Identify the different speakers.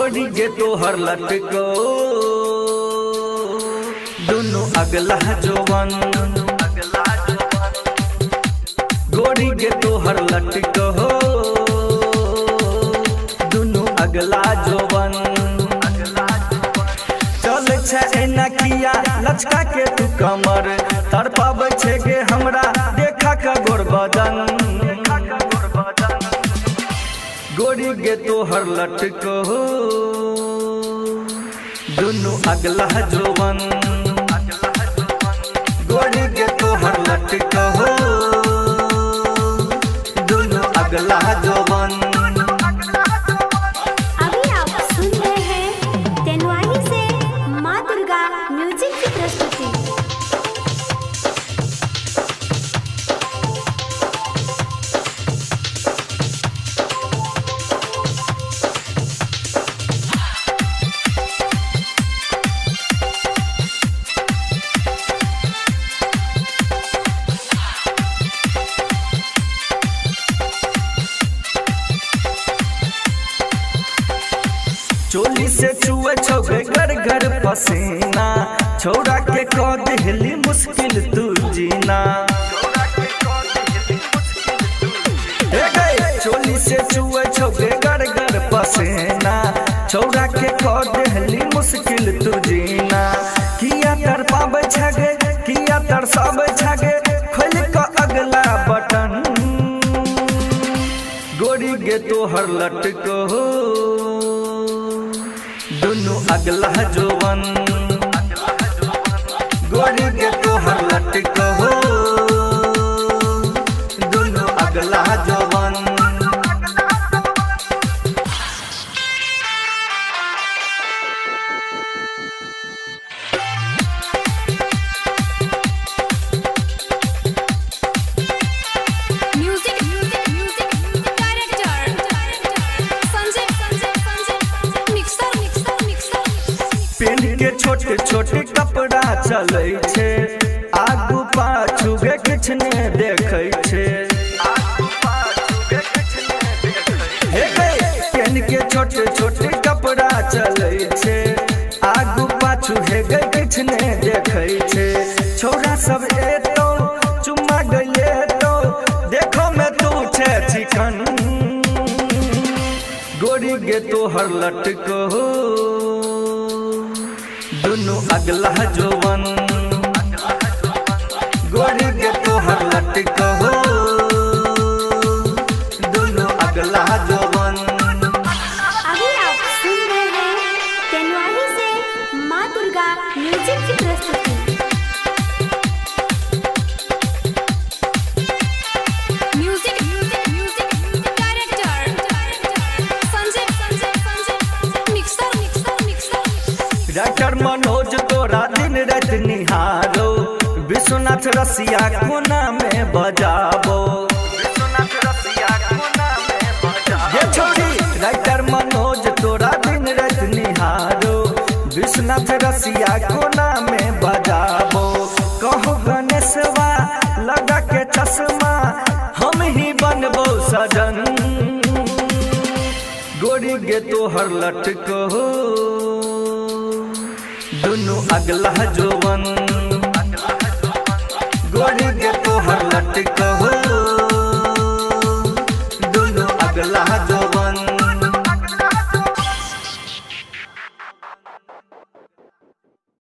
Speaker 1: गोरी गे तोहर लटको दोनों अगला जोवन गोरी गे तोहर लटको दोनों अगला जोवन चल छे ना किया लचका के तू कमर तड़पावे छे गे हमरा देखा का गोर बदन गोरी गे तोहर लटको दोनों अगला जोवन गोरी गे तोहर लटको दोनों अगला जोवन।
Speaker 2: अभी आप सुन रहे हैं तेनवाही से माँ दुर्गा म्यूजिक की प्रस्तुति।
Speaker 1: चोली से छुए छौगे घर घर पसीना छोड़ा के कह दिहली मुश्किल तू जीना चोली से छुए छौगे घर घर पसीना छोड़ा के कह दिहली मुश्किल तू जीना किया तड़पावे छगे किया तरसावे छगे खोल का अगला बटन गोरी गे तोहर लटको दोनों अगला जोवन गोरी गे तोहर लटको दोनों अगला जोवन। पेन के छोटे छोटे कपड़ा चले छे आगू पाछू गे किछ ने देखे छे पेन के छोटे छोटे कपड़ा चले छे आगू पाछू हे गे किछ ने देखे छे छोरा सब एतो चुम्मा गले तो देखो मैं तू छे चिकन गोरी गे तोहर लटको दोनों अगला जोवन गोरी गे तोहर लटको दोनों अगला जोवन।
Speaker 2: अभी आप सुन रहे हैं तेनवाही से माँ दुर्गा म्यूजिक की प्रस्तुति।
Speaker 1: डॉक्टर मनोज तोरा दिन रात निहारो विश्वनाथ रसिया कोना में बजाबो ये छोड़ी डॉक्टर मनोज तोरा दिन रात निहारो विश्वनाथ रसिया कोना में बजाबो कहो गणेशवा लगा के चश्मा हम ही बनबो सजन गोरी गे तोहर लटको दोनों अगला जोवन गोरी गे तोहर लटको दोनों अगला जोवन।